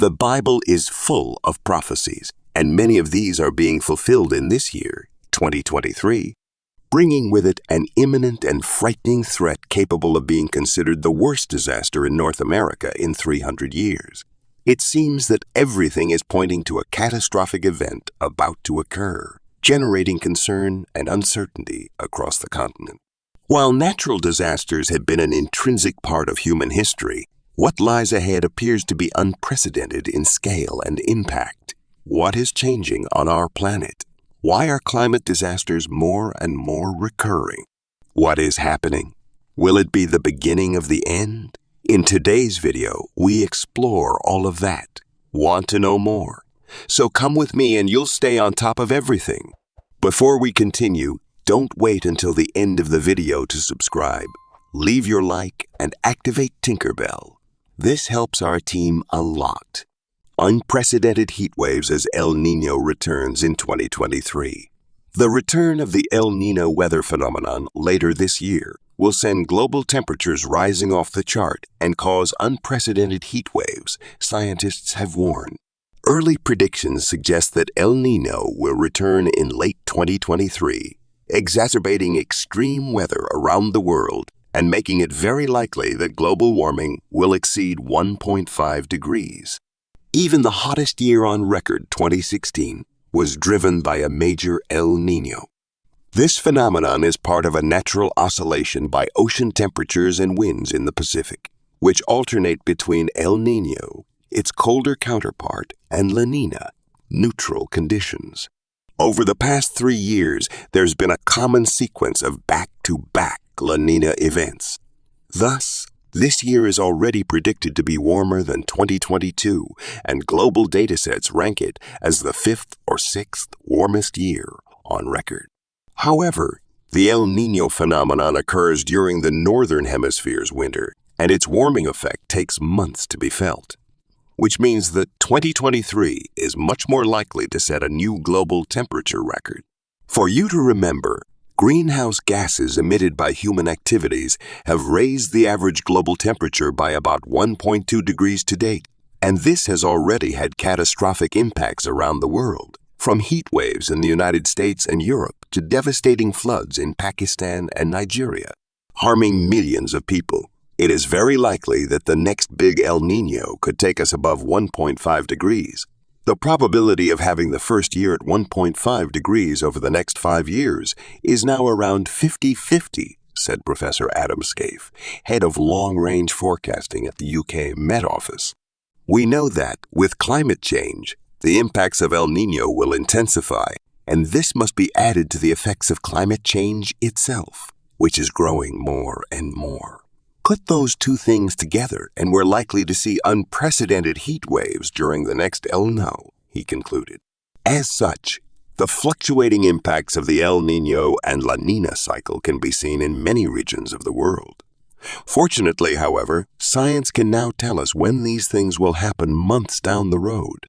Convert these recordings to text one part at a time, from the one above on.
The Bible is full of prophecies, and many of these are being fulfilled in this year, 2023, bringing with it an imminent and frightening threat capable of being considered the worst disaster in North America in 300 years. It seems that everything is pointing to a catastrophic event about to occur, generating concern and uncertainty across the continent. While natural disasters have been an intrinsic part of human history, what lies ahead appears to be unprecedented in scale and impact. What is changing on our planet? Why are climate disasters more and more recurring? What is happening? Will it be the beginning of the end? In today's video, we explore all of that. Want to know more? So come with me and you'll stay on top of everything. Before we continue, don't wait until the end of the video to subscribe. Leave your like and activate Tinkerbell. This helps our team a lot. Unprecedented heat waves as El Niño returns in 2023. The return of the El Niño weather phenomenon later this year will send global temperatures rising off the chart and cause unprecedented heat waves, scientists have warned. Early predictions suggest that El Niño will return in late 2023, exacerbating extreme weather around the world and making it very likely that global warming will exceed 1.5 degrees. Even the hottest year on record, 2016, was driven by a major El Niño. This phenomenon is part of a natural oscillation by ocean temperatures and winds in the Pacific, which alternate between El Niño, its colder counterpart, and La Niña, neutral conditions. Over the past 3 years, there's been a common sequence of back-to-back La Niña events. Thus, this year is already predicted to be warmer than 2022, and global datasets rank it as the 5th or 6th warmest year on record. However, the El Niño phenomenon occurs during the northern hemisphere's winter, and its warming effect takes months to be felt, which means that 2023 is much more likely to set a new global temperature record. For you to remember, greenhouse gases emitted by human activities have raised the average global temperature by about 1.2 degrees to date, and this has already had catastrophic impacts around the world, from heat waves in the United States and Europe to devastating floods in Pakistan and Nigeria, harming millions of people. It is very likely that the next big El Niño could take us above 1.5 degrees. The probability of having the first year at 1.5 degrees over the next 5 years is now around 50-50, said Professor Adam Scaife, head of long-range forecasting at the UK Met Office. We know that, with climate change, the impacts of El Niño will intensify, and this must be added to the effects of climate change itself, which is growing more and more. Put those two things together, and we're likely to see unprecedented heat waves during the next El Niño, he concluded. As such, the fluctuating impacts of the El Niño and La Niña cycle can be seen in many regions of the world. Fortunately, however, science can now tell us when these things will happen months down the road.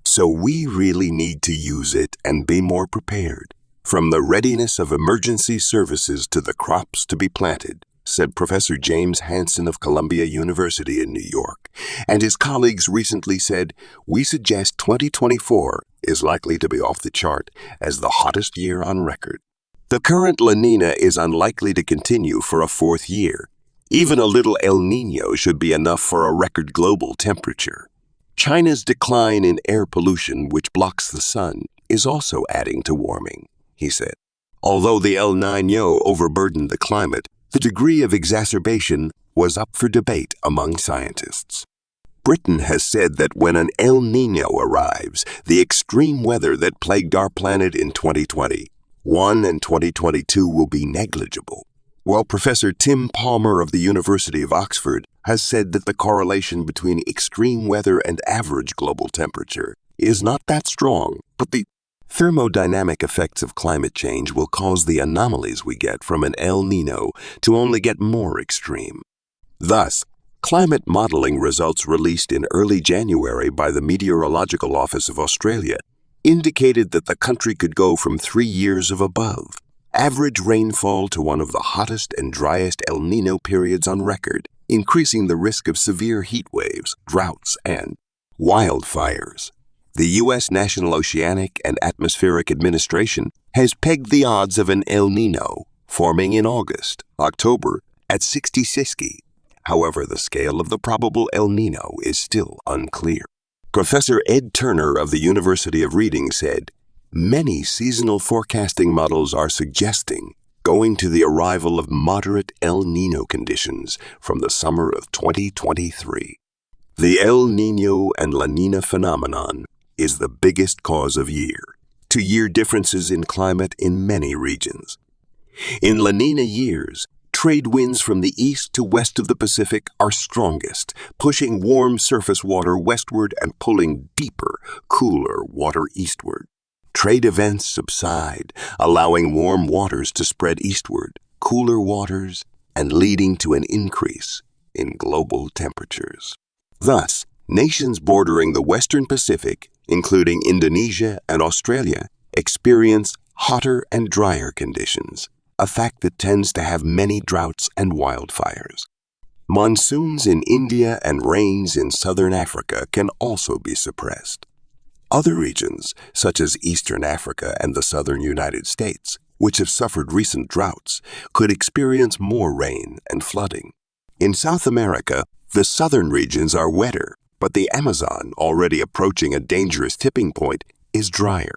So we really need to use it and be more prepared, from the readiness of emergency services to the crops to be planted, said Professor James Hansen of Columbia University in New York, and his colleagues recently said, "We suggest 2024 is likely to be off the chart as the hottest year on record." The current La Niña is unlikely to continue for a 4th year. Even a little El Niño should be enough for a record global temperature. China's decline in air pollution, which blocks the sun, is also adding to warming, he said. Although the El Niño overburdened the climate, the degree of exacerbation was up for debate among scientists. Britain has said that when an El Niño arrives, the extreme weather that plagued our planet in 2021 and 2022 will be negligible, while Professor Tim Palmer of the University of Oxford has said that the correlation between extreme weather and average global temperature is not that strong, but the thermodynamic effects of climate change will cause the anomalies we get from an El Niño to only get more extreme. Thus, climate modeling results released in early January by the Meteorological Office of Australia indicated that the country could go from 3 years of above average rainfall to one of the hottest and driest El Niño periods on record, increasing the risk of severe heat waves, droughts, and Wildfires. The U.S. National Oceanic and Atmospheric Administration has pegged the odds of an El Nino forming in August, October at 60-60. However, the scale of the probable El Nino is still unclear. Professor Ed Turner of the University of Reading said, "Many seasonal forecasting models are suggesting going to the arrival of moderate El Nino conditions from the summer of 2023. The El Niño and La Nina phenomenon is the biggest cause of year-to-year differences in climate in many regions. In La Nina years, trade winds from the east to west of the Pacific are strongest, pushing warm surface water westward and pulling deeper, cooler water eastward. Trade events subside, allowing warm waters to spread eastward, cooler waters, and leading to an increase in global temperatures. Thus, nations bordering the western Pacific, including Indonesia and Australia, experience hotter and drier conditions, a fact that tends to have many droughts and wildfires. Monsoons in India and rains in southern Africa can also be suppressed. Other regions, such as Eastern Africa and the southern United States, which have suffered recent droughts, could experience more rain and flooding. In South America, the southern regions are wetter, but the Amazon, already approaching a dangerous tipping point, is drier.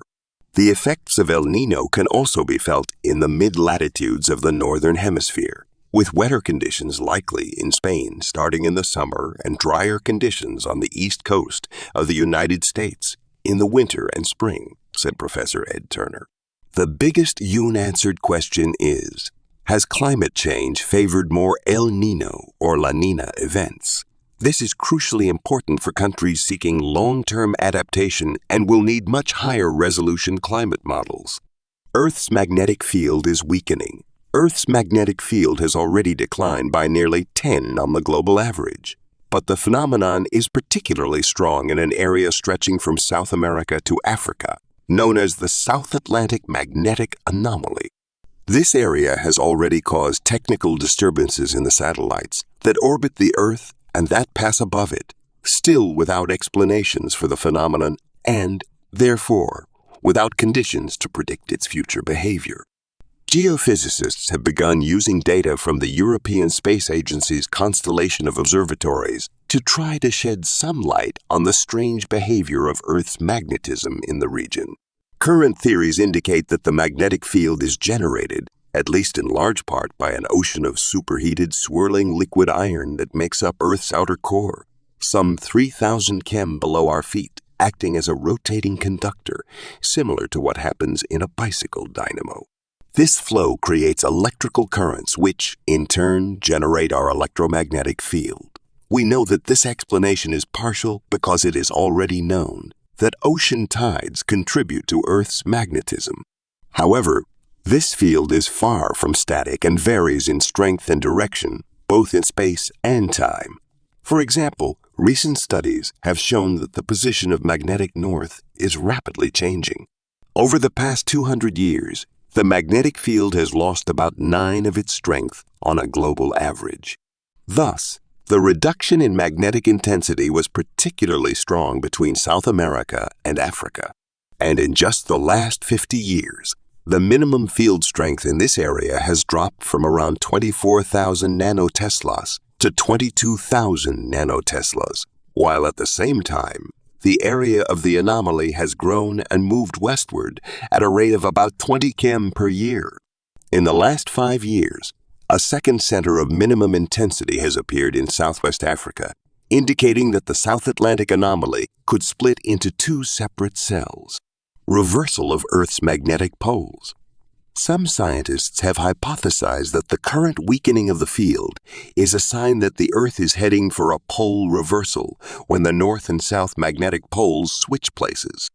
The effects of El Nino can also be felt in the mid-latitudes of the northern hemisphere, with wetter conditions likely in Spain starting in the summer and drier conditions on the east coast of the United States in the winter and spring, said Professor Ed Turner. The biggest unanswered question is, has climate change favored more El Nino or La Nina events? This is crucially important for countries seeking long-term adaptation and will need much higher resolution climate models. Earth's magnetic field is weakening. Earth's magnetic field has already declined by nearly 10 on the global average. But the phenomenon is particularly strong in an area stretching from South America to Africa, known as the South Atlantic Magnetic Anomaly. This area has already caused technical disturbances in the satellites that orbit the Earth and that pass above it, still without explanations for the phenomenon and, therefore, without conditions to predict its future behavior. Geophysicists have begun using data from the European Space Agency's constellation of observatories to try to shed some light on the strange behavior of Earth's magnetism in the region. Current theories indicate that the magnetic field is generated, at least in large part, by an ocean of superheated, swirling liquid iron that makes up Earth's outer core, some 3,000 km below our feet, acting as a rotating conductor, similar to what happens in a bicycle dynamo. This flow creates electrical currents which, in turn, generate our electromagnetic field. We know that this explanation is partial because it is already known that ocean tides contribute to Earth's magnetism. However, this field is far from static and varies in strength and direction, both in space and time. For example, recent studies have shown that the position of magnetic north is rapidly changing. Over the past 200 years, the magnetic field has lost about 9 of its strength on a global average. Thus, the reduction in magnetic intensity was particularly strong between South America and Africa. And in just the last 50 years, the minimum field strength in this area has dropped from around 24,000 nanoteslas to 22,000 nanoteslas, while at the same time, the area of the anomaly has grown and moved westward at a rate of about 20 km per year. In the last 5 years, a second center of minimum intensity has appeared in Southwest Africa, indicating that the South Atlantic anomaly could split into 2 separate cells. Reversal of Earth's magnetic poles. Some scientists have hypothesized that the current weakening of the field is a sign that the Earth is heading for a pole reversal when the north and south magnetic poles switch places.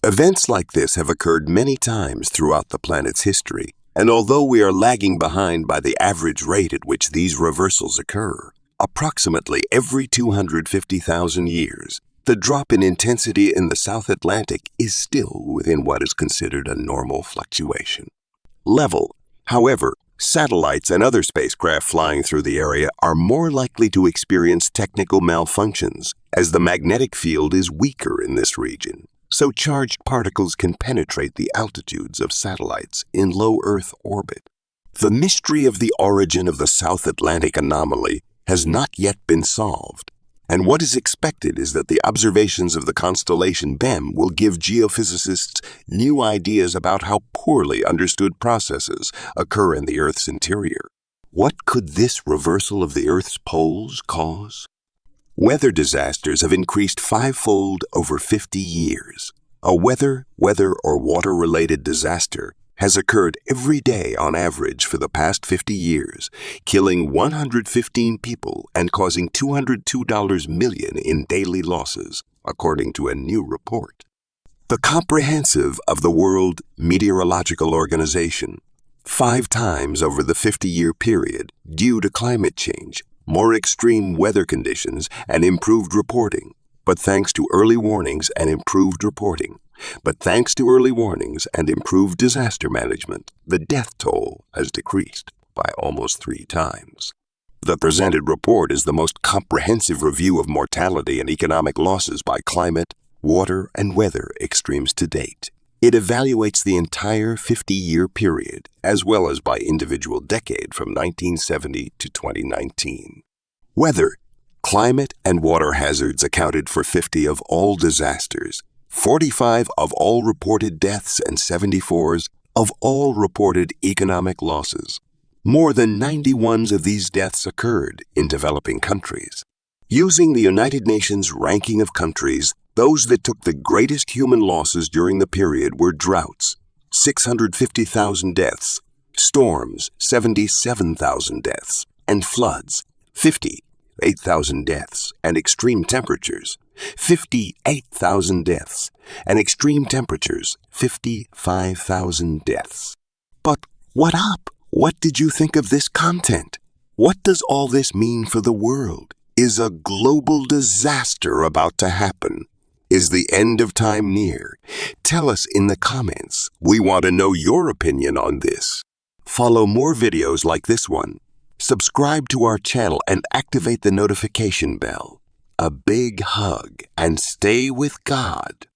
Events like this have occurred many times throughout the planet's history, and although we are lagging behind by the average rate at which these reversals occur, approximately every 250,000 years, the drop in intensity in the South Atlantic is still within what is considered a normal fluctuation. Level. However, Satellites and other spacecraft flying through the area are more likely to experience technical malfunctions as the magnetic field is weaker in this region, so charged particles can penetrate the altitudes of satellites in low Earth orbit. The mystery of the origin of the South Atlantic anomaly has not yet been solved, and what is expected is that the observations of the constellation BEM will give geophysicists new ideas about how poorly understood processes occur in the Earth's interior. What could this reversal of the Earth's poles cause? Weather disasters have increased fivefold over 50 years. A weather, or water-related disaster has occurred every day on average for the past 50 years, killing 115 people and causing $202 million in daily losses, according to a new report. The Comprehensive of the World Meteorological Organization, 5 times over the 50-year period, due to climate change, more extreme weather conditions, and improved reporting, but thanks to early warnings and improved disaster management, the death toll has decreased by almost 3 times. The presented report is the most comprehensive review of mortality and economic losses by climate, water, and weather extremes to date. It evaluates the entire 50-year period, as well as by individual decade from 1970 to 2019. Weather, climate, and water hazards accounted for 50 of all disasters, 45 of all reported deaths, and 74 of all reported economic losses. More than 91 of these deaths occurred in developing countries. Using the United Nations ranking of countries, those that took the greatest human losses during the period were droughts, 650,000 deaths, storms, 77,000 deaths, and floods, 58,000 deaths, and extreme temperatures, 58,000 deaths, and extreme temperatures, 55,000 deaths. But what up? What did you think of this content? What does all this mean for the world? Is a global disaster about to happen? Is the end of time near? Tell us in the comments. We want to know your opinion on this. Follow more videos like this one. Subscribe to our channel and activate the notification bell. A big hug and stay with God.